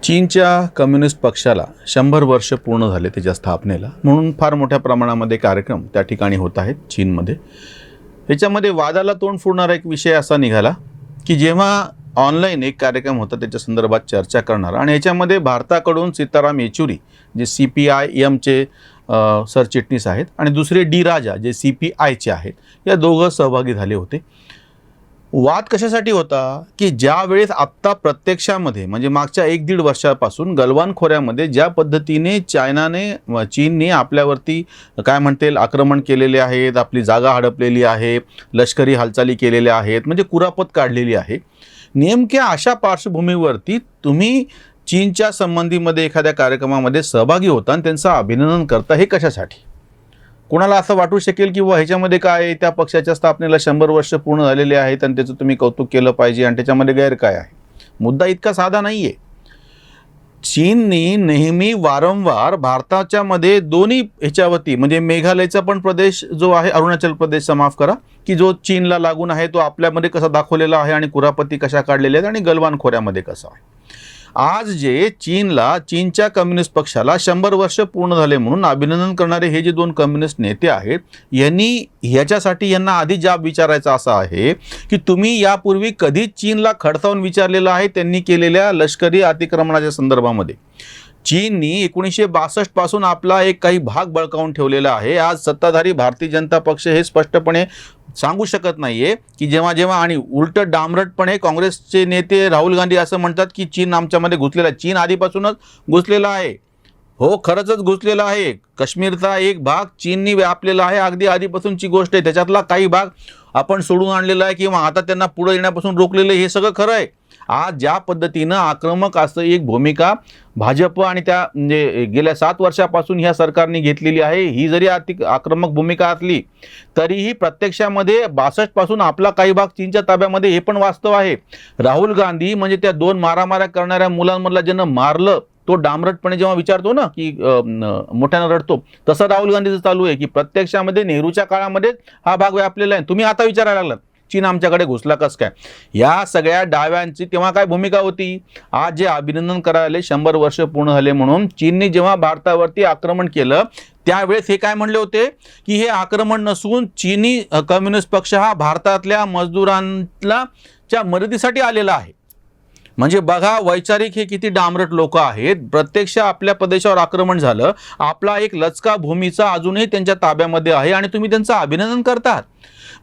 चीनच्या कम्युनिस्ट पक्षाला 100 वर्ष पूर्ण झाले त्याच्या स्थापनेला, म्हणून फार मोठ्या प्रमाणामध्ये कार्यक्रम त्या ठिकाणी होत आहेत चीनमध्ये. याच्यामध्ये वादाला तोंड फुडणारा एक विषय असा निघाला की जेव्हा ऑनलाईन एक कार्यक्रम होता त्याच्या संदर्भात चर्चा करणारा, आणि याच्यामध्ये भारताकडून सीताराम येचुरी जे CPIMचे सरचिटणीस आहेत आणि दुसरे डी राजा जे CPIचे आहेत, या दोघं सहभागी झाले होते. वाद कशासाठी होता की ज्या वेळेस आत्ता प्रत्यक्षामध्ये म्हणजे मागच्या 1-1.5 वर्षापासून गलवान खोऱ्यामध्ये ज्या पद्धतीने चीनने आपल्यावरती काय म्हणतील आक्रमण केलेले आहेत, आपली जागा हडपलेली आहे, लष्करी हालचाली केलेल्या आहेत, म्हणजे कुरापत काढलेली आहे. नेमक्या अशा पार्श्वभूमीवरती तुम्ही चीनच्या संबंधीमध्ये एखाद्या कार्यक्रमामध्ये सहभागी होता आणि त्यांचं अभिनंदन करता, हे कशासाठी? कोणाला असं वाटू शकेल की ह्याच्यामध्ये काय, त्या पक्षाच्या स्थापनेला 100 वर्ष पूर्ण झालेले आहेत आणि त्याचं तुम्ही कौतुक केलं पाहिजे आणि त्याच्यामध्ये गैर काय आहे? मुद्दा इतका साधा नाही आहे. चीनने नेहमी वारंवार भारताच्या मध्ये दोन्ही ह्याच्यावरती, म्हणजे मेघालयचा पण प्रदेश जो आहे, अरुणाचल प्रदेशचा माफ करा, की जो चीनला लागून आहे, तो आपल्यामध्ये कसा दाखवलेला आहे आणि कुरापती कशा काढलेल्या आहेत आणि गलवान खोऱ्यामध्ये कसा आहे. आज जे चीनच्या कम्युनिस्ट पक्षाला 100 वर्ष पूर्ण झाले म्हणून अभिनंदन करणारे हे जे 2 कम्युनिस्ट नेते आहेत, यांना आधी जाब विचारायचा असा आहे की तुम्ही यापूर्वी कधी चीनला खडसावून विचारलेलं आहे त्यांनी केलेल्या लष्करी अतिक्रमणाच्या संदर्भामध्ये? चीननी 1962 पासून आपला एक काही भाग बळकावून ठेवलेला आहे. आज सत्ताधारी भारतीय जनता पक्ष हे स्पष्टपणे सांगू शकत नाहीये की जेव्हा आणि उलट डांबरटपणे काँग्रेसचे नेते राहुल गांधी असं म्हणतात की चीन आमच्यामध्ये घुसलेला आहे. चीन आधीपासूनच घुसलेला आहे. हो, खरंच घुसलेला आहे. काश्मीरचा एक भाग चीननी व्यापलेला आहे, अगदी आधीपासूनची गोष्ट आहे. त्याच्यातला काही भाग आपण सोडून आणलेला आहे किंवा आता त्यांना पुढे येण्यापासून रोखलेलं आहे, हे सगळं खरं आहे. आज ज्या पद्धतीनं आक्रमक असं एक भूमिका भाजप आणि त्या म्हणजे गेल्या 7 वर्षापासून ह्या सरकारने घेतलेली आहे, ही जरी आक्रमक भूमिका असली तरीही प्रत्यक्षामध्ये 62 पासून आपला काही भाग चीनच्या ताब्यामध्ये, हे पण वास्तव आहे. राहुल गांधी म्हणजे त्या 2 मारामाऱ्या करणाऱ्या मुलांमधला ज्यांना मारलं, तो डांबरटपणे जेव्हा विचारतो ना की मोठ्यानं रडतो, तसं राहुल गांधीचं चालू आहे की प्रत्यक्षामध्ये नेहरूच्या काळामध्ये हा भाग व्यापलेला आहे. तुम्ही आता विचारायला लागलात चीन आमच्याकडे घुसला कस काय? या सगळ्या डाव्यांची तेव्हा काय भूमिका होती? आज जे अभिनंदन करायला 100 वर्ष पूर्ण झाले म्हणून चीनने जेव्हा भारतावरती आक्रमण केलं त्यावेळेस हे काय म्हणले होते की हे आक्रमण नसून चीनी कम्युनिस्ट पक्ष हा भारतातल्या मजदुरांच्या मदतीसाठी आलेला आहे. म्हणजे बघा वैचारिक हे किती डांबरट लोक आहेत. प्रत्यक्ष आपल्या प्रदेशावर आक्रमण झालं, आपला एक लचका भूमीचा अजूनही त्यांच्या ताब्यामध्ये आहे आणि तुम्ही त्यांचं अभिनंदन करतात.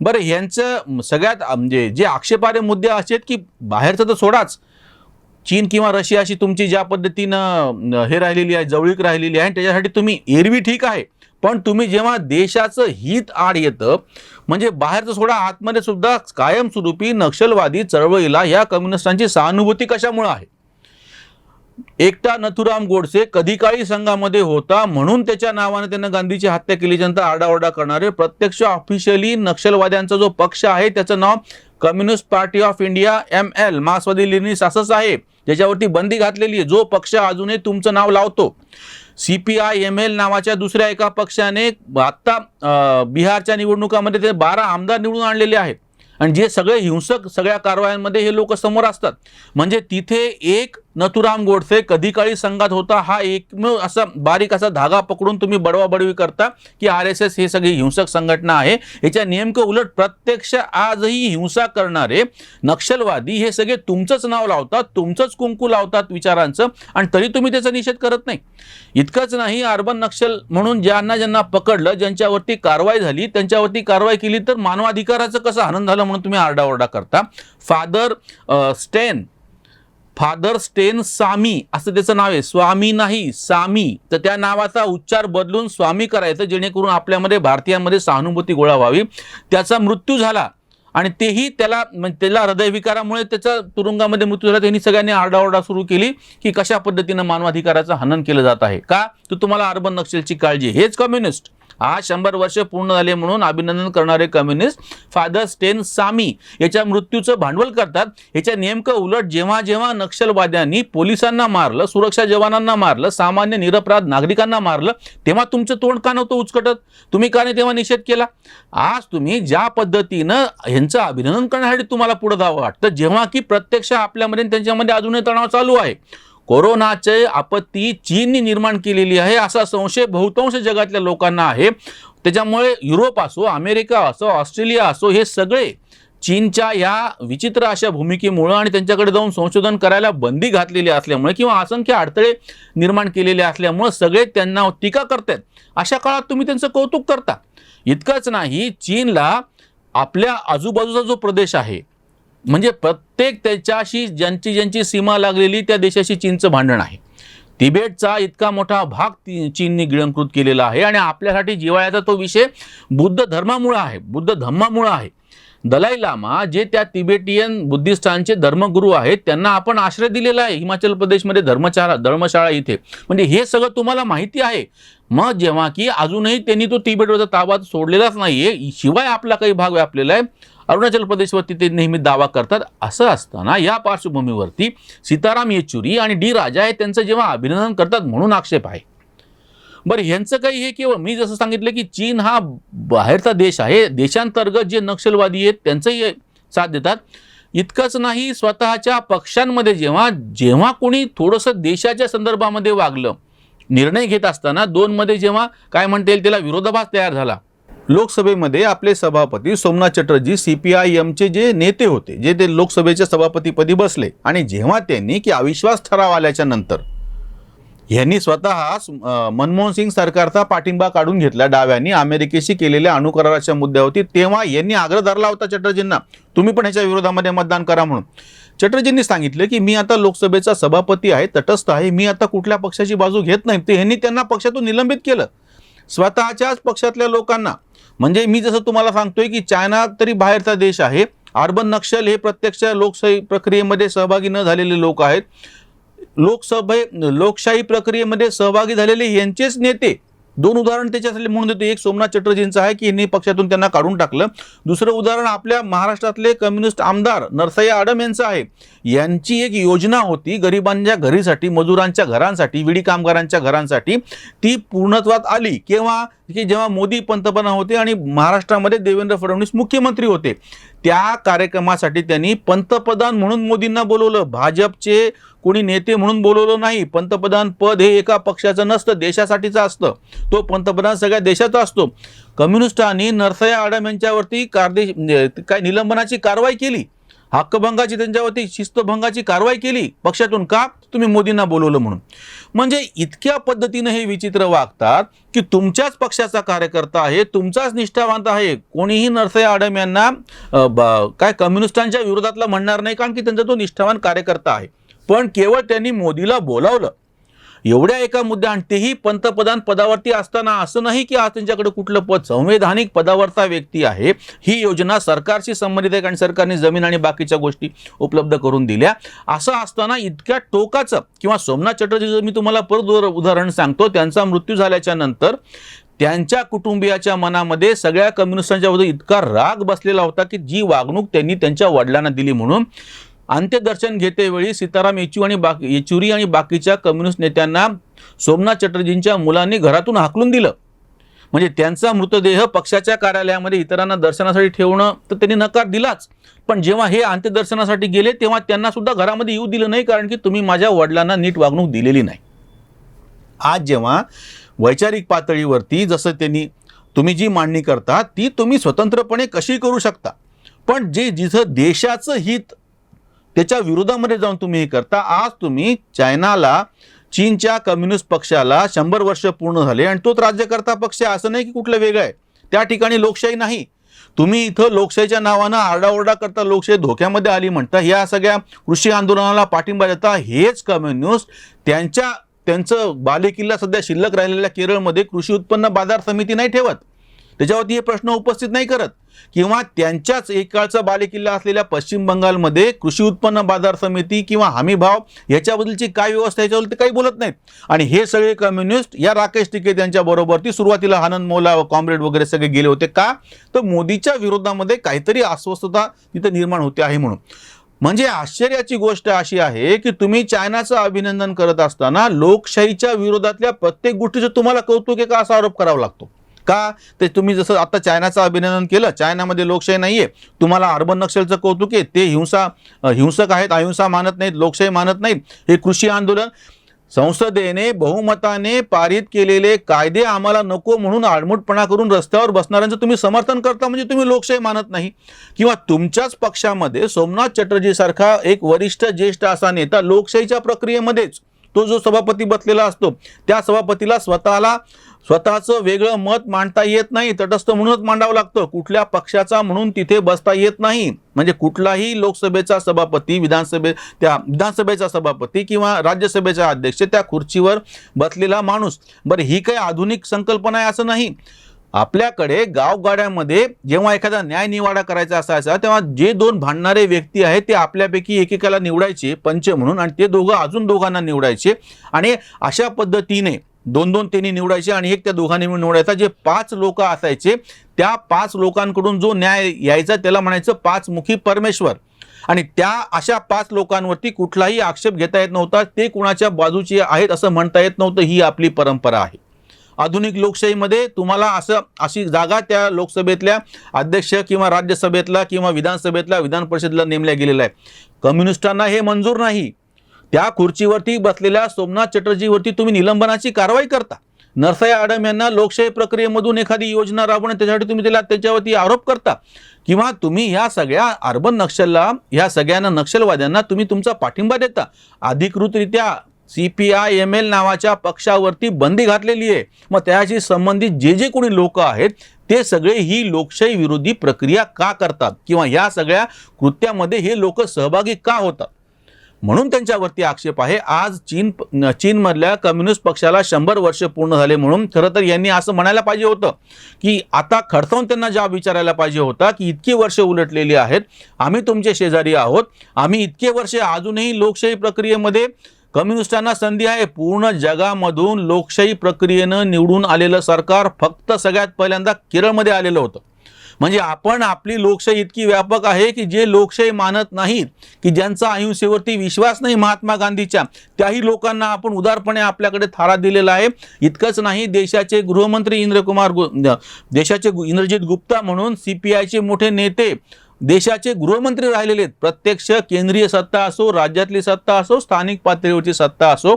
बरं, यांचं सगळ्यात म्हणजे जे आक्षेपार्ह मुद्दे असे आहेत की बाहेरचं तर सोडाच, चीन किंवा रशियाशी तुमची ज्या पद्धतीनं हे राहिलेली आहे, जवळीक राहिलेली आहे, त्याच्यासाठी तुम्ही एरवी ठीक आहे, पण तुम्ही जेव्हा देशाचं हित आड येतं, म्हणजे बाहेरचं सोडा, आतमध्ये सुद्धा कायमस्वरूपी नक्षलवादी चळवळीला ह्या कम्युनिस्टांची सहानुभूती कशामुळे आहे? एकटा नथुराम गोडसे कधी काळी संघामध्ये होता म्हणून त्याच्या नावाने त्यानं गांधीची हत्या केली. जनता आरडाओरडा करणारे प्रत्यक्ष ऑफिशियली नक्षलवाद्यांचा जो पक्ष आहे त्याचं नाव communist party of India ML मार्क्सवादी लेनिनिस्ट असंच आहे, ज्याच्यावरती बंदी घातलेली आहे. जो पक्ष अजूनही तुमचं नाव लावतो. CPI-ML नावाच्या दुसऱ्या एका पक्षाने आत्ता बिहारच्या निवडणुकामध्ये ते 12 आमदार निवडून आणलेले आहेत आणि जे सगळे हिंसक सगळ्या कारवायांमध्ये हे लोक समोर असतात. म्हणजे तिथे एक नथुराम गोडसे कधी काळी संघात होता, हा एकमेव असा बारीक असा धागा पकडून तुम्ही बडवाबडवी करता की RSS हे सगळी हिंसक संघटना आहे. याच्या नेमकं उलट प्रत्यक्ष आजही हिंसा करणारे नक्षलवादी हे सगळे तुमचंच नाव लावतात, तुमचंच कुंकू लावतात विचारांचं, आणि तरी तुम्ही त्याचा निषेध करत नाही. इतकंच नाही, अर्बन नक्षल म्हणून ज्यांना पकडलं, ज्यांच्यावरती कारवाई झाली, त्यांच्यावरती कारवाई केली तर मानवाधिकाराचं कसं हनन झालं म्हणून तुम्ही आरडाओरडा करता. फादर स्टेन सामी असं त्याचं नाव आहे, स्वामी नाही सामी, तर त्या नावाचा उच्चार बदलून स्वामी करायचं जेणेकरून आपल्यामध्ये भारतीयांमध्ये सहानुभूती गोळा व्हावी. त्याचा मृत्यू झाला आणि तेही त्याला हृदयविकारामुळे त्याचा तुरुंगामध्ये मृत्यू झाला. त्यांनी सगळ्यांनी आरडाओरडा सुरू केली की कशा पद्धतीनं मानवाधिकाराचं हनन केलं जात आहे. का? तर तुम्हाला अर्बन नक्षलची काळजी. हेच कम्युनिस्ट आज 100 वर्ष पूर्ण झाले म्हणून अभिनंदन करणारे कम्युनिस्ट फादर स्टेन सामी याच्या मृत्यूचं भांडवल करतात. याच्या नेमकं उलट जेव्हा नक्षलवाद्यांनी पोलिसांना मारलं, सुरक्षा जवानांना मारलं, सामान्य निरपराध नागरिकांना मारलं, तेव्हा तुमचं तोंड का नव्हतं उचकटत? तुम्ही का नाही तेव्हा निषेध केला? आज तुम्ही ज्या पद्धतीनं ह्यांचं अभिनंदन करण्यासाठी तुम्हाला पुढे जावं वाटतं, जेव्हा की प्रत्यक्ष आपल्यामध्ये त्यांच्यामध्ये अजूनही तणाव चालू आहे. कोरोनाचे आपत्ती चीनने निर्माण केलेली आहे असा संशय बहुतांश जगातल्या लोकांना आहे. त्याच्यामुळे युरोप असो, अमेरिका असो, ऑस्ट्रेलिया असो, हे सगळे चीनच्या या विचित्र अशा भूमिकेमुळे आणि त्यांच्याकडे जाऊन संशोधन करायला बंदी घातलेली असल्यामुळे किंवा असंख्य अडथळे निर्माण केलेले असल्यामुळे सगळे त्यांना टीका करतात. अशा काळात तुम्ही त्यांचं कौतुक करता. इतकंच नाही, चीनला आपल्या आजूबाजूचा जो प्रदेश आहे म्हणजे प्रत्येक त्याच्याशी ज्यांची सीमा लागलेली त्या देशाशी चीनचं भांडण आहे. तिबेटचा इतका मोठा भाग चीनने गिळंकृत केलेला आहे आणि आपल्यासाठी जिव्हाळ्याचा तो विषय बुद्ध धर्मामुळे आहे, बुद्ध धम्मामुळे आहे. दलाई लामा जे त्या तिबेटियन बुद्धिस्टांचे धर्मगुरू आहेत त्यांना आपण आश्रय दिलेला आहे हिमाचल प्रदेशमध्ये धर्मशाळा इथे. म्हणजे हे सगळं तुम्हाला माहिती आहे. मग जेव्हा की अजूनही त्यांनी तो तिबेटवरचा ताबा सोडलेलाच नाहीये, शिवाय आपला काही भाग व्यापलेला आहे, अरुणाचल प्रदेशवरती ते नेहमी दावा करतात. असं असताना या पार्श्वभूमीवरती सीताराम येचुरी आणि डी राजा हे त्यांचं जेव्हा अभिनंदन करतात म्हणून आक्षेप आहे. बरं, ह्यांचं काही हे केवळ मी जसं सांगितलं की चीन हा बाहेरचा देश आहे, देशांतर्गत जे नक्षलवादी आहेत त्यांचंही साथ देतात. इतकंच नाही, स्वतःच्या पक्षांमध्ये जेव्हा कोणी थोडंसं देशाच्या संदर्भामध्ये वागलं, निर्णय घेत असताना दोनमध्ये जेव्हा काय म्हणता येईल त्याला विरोधाभास तयार झाला. लोकसभेमध्ये आपले सभापती सोमनाथ चटर्जी CPIMचे जे नेते होते, जे ते लोकसभेच्या सभापतीपदी बसले आणि जेव्हा त्यांनी की अविश्वास ठराव आल्याच्या नंतर यांनी स्वतः मनमोहन सिंग सरकारचा पाठिंबा काढून घेतला डाव्यांनी अमेरिकेशी केलेल्या अणुकराराच्या मुद्द्यावरती, तेव्हा यांनी आग्रह धरला होता चटर्जींना तुम्ही पण ह्याच्या विरोधामध्ये मतदान करा म्हणून. चटर्जींनी सांगितलं की मी आता लोकसभेचा सभापती आहे, तटस्थ आहे, मी आता कुठल्या पक्षाची बाजू घेत नाही. ते यांनी त्यांना पक्षातून निलंबित केलं, स्वतःच्याच पक्षातल्या लोकांना. म्हणजे मी जसं तुम्हाला सांगतोय की चायना तरी बाहेरचा देश आहे, अर्बन नक्षल हे प्रत्यक्ष लोकशाही प्रक्रियेमध्ये सहभागी न झालेले लोक आहेत, लोकशाही प्रक्रियेमध्ये सहभागी झालेले यांचेच नेते. दोन उदाहरण त्याच्यासाठी म्हणून देतो. एक सोमनाथ चटर्जींचं आहे की यांनी पक्षातून त्यांना काढून टाकलं. दुसरं उदाहरण आपल्या महाराष्ट्रातले कम्युनिस्ट आमदार नरसय्या आडम यांचं आहे. यांची एक योजना होती गरिबांच्या घरीसाठी, मजुरांच्या घरांसाठी, विडी कामगारांच्या घरांसाठी. ती पूर्णत्वात आली केव्हा की जेव्हा मोदी पंतप्रधान होते आणि महाराष्ट्रामध्ये देवेंद्र फडणवीस मुख्यमंत्री होते. त्या कार्यक्रमासाठी त्यांनी पंतप्रधान म्हणून मोदींना बोलवलं, भाजपचे कोणी नेते म्हणून बोलवलं नाही. पंतप्रधान पद हे एका पक्षाचं नसतं, देशासाठीचं असतं. तो पंतप्रधान सगळ्या देशाचा असतो. कम्युनिस्टांनी नरसय्या आडम यांच्यावरती काय निलंबनाची कारवाई केली, हक्कभंगाची, त्यांच्यावरती शिस्तभंगाची कारवाई केली पक्षातून. का? तुम्ही मोदींना बोलवलं म्हणून. म्हणजे इतक्या पद्धतीने हे विचित्र वागतात की तुमच्याच पक्षाचा कार्यकर्ता आहे, तुमचाच निष्ठावंत आहे, कोणीही नरसय्या आडम यांना काय कम्युनिस्टांच्या विरोधातला म्हणणार नाही, कारण की त्यांचा तो निष्ठावान कार्यकर्ता आहे. पण केवळ त्यांनी मोदीला बोलावलं एवढ्या एका मुद्द्या, आणि तेही पंतप्रधान पदावरती असताना. असं नाही की आज त्यांच्याकडे कुठलं पद, संवैधानिक पदावरचा व्यक्ती आहे. ही योजना सरकारशी संबंधित आहे आणि सरकारने जमीन आणि बाकीच्या गोष्टी उपलब्ध करून दिल्या. असं असताना इतक्या टोकाचं, किंवा सोमनाथ चटर्जीचं मी तुम्हाला परत उदाहरण सांगतो. त्यांचा मृत्यू झाल्याच्या नंतर त्यांच्या कुटुंबियाच्या मनामध्ये सगळ्या कम्युनिस्टांच्या विरुद्ध इतका राग बसलेला होता की जी वागणूक त्यांनी त्यांच्या वडिलांना दिली म्हणून. अंत्यदर्शन घेतेवेळी सीताराम येचुरी आणि बाकीच्या कम्युनिस्ट नेत्यांना सोमनाथ चटर्जींच्या मुलांनी घरातून हाकलून दिलं. म्हणजे त्यांचा मृतदेह पक्षाच्या कार्यालयामध्ये इतरांना दर्शनासाठी ठेवणं तर त्यांनी नकार दिलाच, पण जेव्हा हे अंत्यदर्शनासाठी गेले तेव्हा त्यांना सुद्धा घरामध्ये येऊ दिलं नाही, कारण की तुम्ही माझ्या वडिलांना नीट वागणूक दिलेली नाही. आज जेव्हा वैचारिक पातळीवरती जसं तुम्ही जी मांडणी करता ती तुम्ही स्वतंत्रपणे कशी करू शकता, पण जिथं देशाचं हित त्याच्या विरोधामध्ये जाऊन तुम्ही हे करता. आज तुम्ही चायनाला, चीनच्या कम्युनिस्ट पक्षाला 100 वर्ष पूर्ण झाले आणि तोच राज्यकर्ता पक्ष आहे, असं नाही की कुठलं वेगळं आहे. त्या ठिकाणी लोकशाही नाही. तुम्ही इथं लोकशाहीच्या नावानं आरडाओरडा करता, लोकशाही धोक्यामध्ये आली म्हणता, या सगळ्या कृषी आंदोलनाला पाठिंबा देता. हेच कम्युनिस्ट त्यांचं बालेकिल्ला सध्या शिल्लक राहिलेल्या केरळमध्ये कृषी उत्पन्न बाजार समिती नाही ठेवत, त्याच्यावरती हे प्रश्न उपस्थित नाही करत. किंवा त्यांच्याच एक काळचा बालेकिल्ला असलेल्या पश्चिम बंगालमध्ये कृषी उत्पन्न बाजार समिती किंवा हमी भाव याच्याबद्दलची काय व्यवस्था याच्याबद्दल ते काही बोलत नाहीत. आणि हे सगळे कम्युनिस्ट या राकेश टिकेत यांच्या बरोबर ती सुरुवातीला आनंद मोला कॉम्रेड वगैरे सगळे गेले होते. का? तर मोदीच्या विरोधामध्ये काहीतरी अस्वस्थता तिथे निर्माण होते आहे म्हणून. म्हणजे आश्चर्याची गोष्ट अशी आहे की तुम्ही चायनाचं अभिनंदन करत असताना लोकशाहीच्या विरोधातल्या प्रत्येक गोष्टीचं तुम्हाला कौतुक आहे का असा आरोप करावा लागतो. का? ते तुम्ही जसं आता चायनाचं अभिनंदन केलं, चायनामध्ये लोकशाही नाहीये, तुम्हाला अर्बन नक्षलचं कौतुक आहे, ते हिंसक आहेत, अहिंसा मानत नाहीत, लोकशाही मानत नाहीत, हे कृषी आंदोलन, संसदेने बहुमताने पारित केलेले कायदे आम्हाला नको म्हणून आडमुठपणा करून रस्त्यावर बसणाऱ्यांचं तुम्ही समर्थन करता, म्हणजे तुम्ही लोकशाही मानत नाही. किंवा तुमच्याच पक्षामध्ये सोमनाथ चटर्जी सारखा एक वरिष्ठ ज्येष्ठ असा नेता लोकशाहीच्या प्रक्रियेमध्येच तो जो सभापती बसलेला असतो, त्या सभापतीला स्वतःचं वेगळं मत मांडता येत नाही, तटस्थ म्हणूनच मांडावं लागतं, कुठल्या पक्षाचा म्हणून तिथे बसता येत नाही. म्हणजे कुठलाही लोकसभेचा सभापती, विधानसभेचा सभापती किंवा राज्यसभेचा अध्यक्ष, त्या खुर्चीवर बसलेला माणूस. बरं, ही काही आधुनिक संकल्पना आहे असं नाही. आपल्याकडे गावगाड्यामध्ये जेव्हा एखादा न्याय निवाडा करायचा असायचा, तेव्हा जे दोन भांडणारे व्यक्ती आहेत ते आपल्यापैकी एकेकाला निवडायचे पंच म्हणून, आणि ते दोघं अजून दोघांना निवडायचे, आणि अशा पद्धतीने दोन त्यांनी निवडायचे आणि एक त्या दोघांनी निवडायचा. जे 5 लोक असायचे, त्या 5 लोकांकडून जो न्याय यायचा त्याला म्हणायचं पाचमुखी परमेश्वर. आणि त्या अशा 5 लोकांवरती कुठलाही आक्षेप घेता येत नव्हता, ते कुणाच्या बाजूचे आहेत असं म्हणता येत नव्हतं. ही आपली परंपरा आहे. आधुनिक लोकशाहीमध्ये तुम्हाला अशी जागा त्या लोकसभेतल्या अध्यक्ष किंवा राज्यसभेतला किंवा विधानसभेतल्या विधान परिषदेला नेमल्या गेलेला आहे. कम्युनिस्टांना हे मंजूर नाही. त्या खुर्चीवरती बसलेल्या सोमनाथ चटर्जीवरती तुम्ही निलंबनाची कारवाई करता. नरसय्या आडम यांना लोकशाही प्रक्रियेमधून एखादी योजना राबवणे त्याच्यासाठी तुम्ही त्याच्यावरती आरोप करता. किंवा तुम्ही ह्या सगळ्या अर्बन नक्षलला, ह्या सगळ्यांना नक्षलवाद्यांना तुम्ही तुमचा पाठिंबा देता. अधिकृतरित्या CPI-ML नावाच्या पक्षावरती बंदी घातलेली आहे. मग त्याशी संबंधित जे कोणी लोक आहेत ते सगळे ही लोकशाही विरोधी प्रक्रिया का करतात, किंवा या सगळ्या कृत्यामध्ये हे लोक सहभागी का होतात, म्हणून त्यांच्यावरती आक्षेप आहे. आज चीनमधल्या कम्युनिस्ट पक्षाला 100 वर्ष पूर्ण झाले, म्हणून खरं तर यांनी असं म्हणायला पाहिजे होतं की आता खडसावून त्यांना जाब विचारायला पाहिजे होता की इतकी वर्ष उलटलेली आहेत, आम्ही तुमचे शेजारी आहोत, आम्ही इतके वर्ष अजूनही लोकशाही प्रक्रियेमध्ये कम्युनिस्टांना संधी आहे. पूर्ण जगामधून लोकशाही प्रक्रियेनं निवडून आलेलं सरकार फक्त सगळ्यात पहिल्यांदा केरळमध्ये आलेलं होतं. म्हणजे आपली लोकशाही इतकी व्यापक आहे की जे लोकशाही मानत नाहीत, की ज्यांचा अहिंसेवरती विश्वास नाही महात्मा गांधीच्या, त्याही लोकांना आपण उदारपणे आपल्याकडे थारा दिलेला आहे. इतकंच नाही, देशाचे गृहमंत्री देशाचे इंद्रजित गुप्ता म्हणून CPIचे मोठे नेते देशाचे गृहमंत्री राहिलेले आहेत. प्रत्यक्ष केंद्रीय सत्ता असो, राज्यातली सत्ता असो, स्थानिक पातळीवरची सत्ता असो,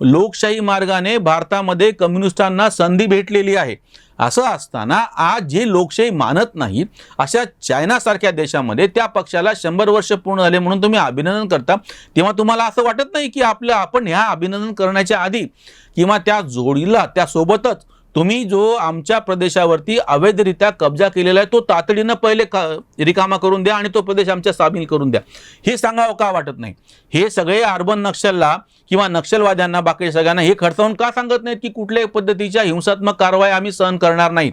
लोकशाही मार्गाने भारतामध्ये कम्युनिस्टांना संधी भेटलेली आहे. असं असताना आज जे लोकशाही मानत नाहीत अशा चायनासारख्या देशामध्ये त्या पक्षाला 100 वर्ष पूर्ण झाले म्हणून तुम्ही अभिनंदन करता, तेव्हा तुम्हाला असं वाटत नाही की आपण ह्या अभिनंदन करण्याच्या आधी किंवा त्या जोडीला त्यासोबतच तुम्ही जो आमच्या प्रदेशावरती अवैधरित्या कब्जा केलेला आहे तो तातडीनं पहिले रिकामा करून द्या आणि तो प्रदेश आमच्या सामील करून द्या, हे सांगावं का वाटत नाही? हे सगळे अर्बन नक्षलला किंवा नक्षलवाद्यांना, बाकी सगळ्यांना हे खडसावून का सांगत नाहीत की कुठल्याही पद्धतीच्या हिंसात्मक कारवाई आम्ही सहन करणार नाही?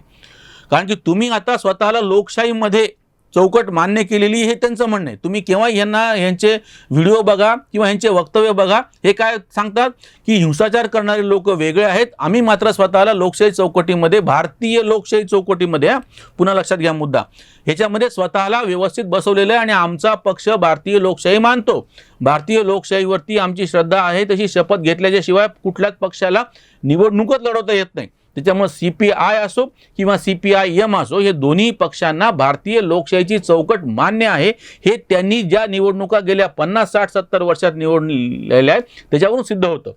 कारण की तुम्ही आता स्वतःला लोकशाहीमध्ये चौकट मान्य केलेली हे त्यांचं म्हणणं आहे. तुम्ही केव्हा यांचे व्हिडिओ बघा किंवा यांचे वक्तव्य बघा, हे काय सांगतात की हिंसाचार करणारे लोक वेगळे आहेत, आम्ही मात्र स्वतःला लोकशाही चौकटीमध्ये, भारतीय लोकशाही चौकटीमध्ये, पुन्हा लक्षात घ्या मुद्दा, ह्याच्यामध्ये स्वतःला व्यवस्थित बसवलेलं आहे आणि आमचा पक्ष भारतीय लोकशाही मानतो, भारतीय लोकशाहीवरती आमची श्रद्धा आहे, तशी शपथ घेतल्याच्या शिवाय कुठल्याच पक्षाला निवडणूकच लढवता येत नाही. त्याच्यामुळे CPI असो किंवा CPI-M असो, हे दोन्ही पक्षांना भारतीय लोकशाहीची चौकट मान्य आहे. हे त्यांनी ज्या निवडणुका गेल्या 50, 60, 70 वर्षात निवडलेल्या आहेत त्याच्यावरून सिद्ध होतं.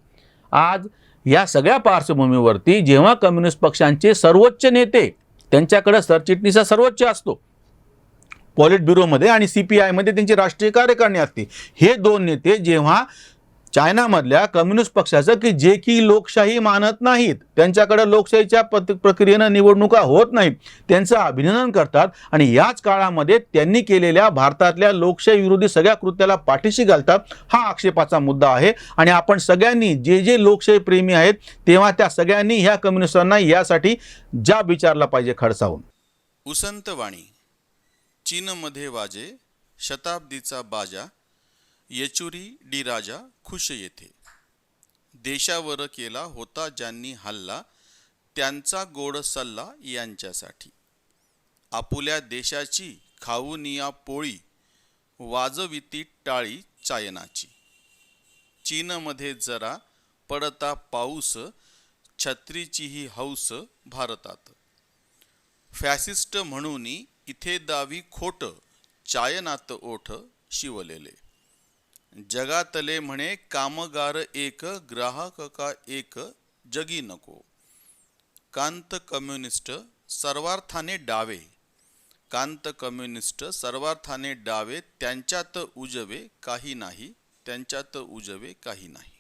आज या सगळ्या पार्श्वभूमीवरती जेव्हा कम्युनिस्ट पक्षांचे सर्वोच्च नेते, त्यांच्याकडे सरचिटणीस सर्वोच्च असतो पॉलिट ब्युरोमध्ये आणि CPI-मध्ये त्यांची राष्ट्रीय कार्यकारिणी असते, हे 2 नेते जेव्हा चायनामधल्या कम्युनिस्ट पक्षाचं, की जे की लोकशाही मानत नाहीत, त्यांच्याकडे लोकशाहीच्या प्रक्रियेनं निवडणुका होत नाहीत, त्यांचं अभिनंदन करतात आणि याच काळामध्ये त्यांनी केलेल्या भारतातल्या लोकशाही विरोधी सगळ्या कृत्याला पाठीशी घालतात, हा आक्षेपाचा मुद्दा आहे. आणि आपण सगळ्यांनी, जे लोकशाही प्रेमी आहेत, तेव्हा त्या सगळ्यांनी ह्या कम्युनिस्टांना यासाठी जाब विचारला पाहिजे खडसावून. उसंत वाणी. चीनमध्ये वाजे शताब्दीचा बाजा, येचुरी डी राजा खुश येथे. देशावर केला होता ज्यांनी हल्ला, त्यांचा गोड सल्ला यांच्यासाठी. आपुल्या देशाची खाऊनिया पोळी, वाजविती टाळी चायनाची. चीनमध्ये जरा पडता पाऊस, छत्रीचीही हौस भारतात. फॅसिस्ट म्हणून इथे दावी खोट, चायनात ओठ शिवलेले. जगातले म्हणे कामगार एक, ग्राहक का एक, जगी नको. कांत कम्युनिस्ट सर्वार्थाने डावे, कांत कम्युनिस्ट सर्वार्थाने डावे, त्यांच्यात उजवे काही नाही, त्यांच्यात उजवे काही नाही.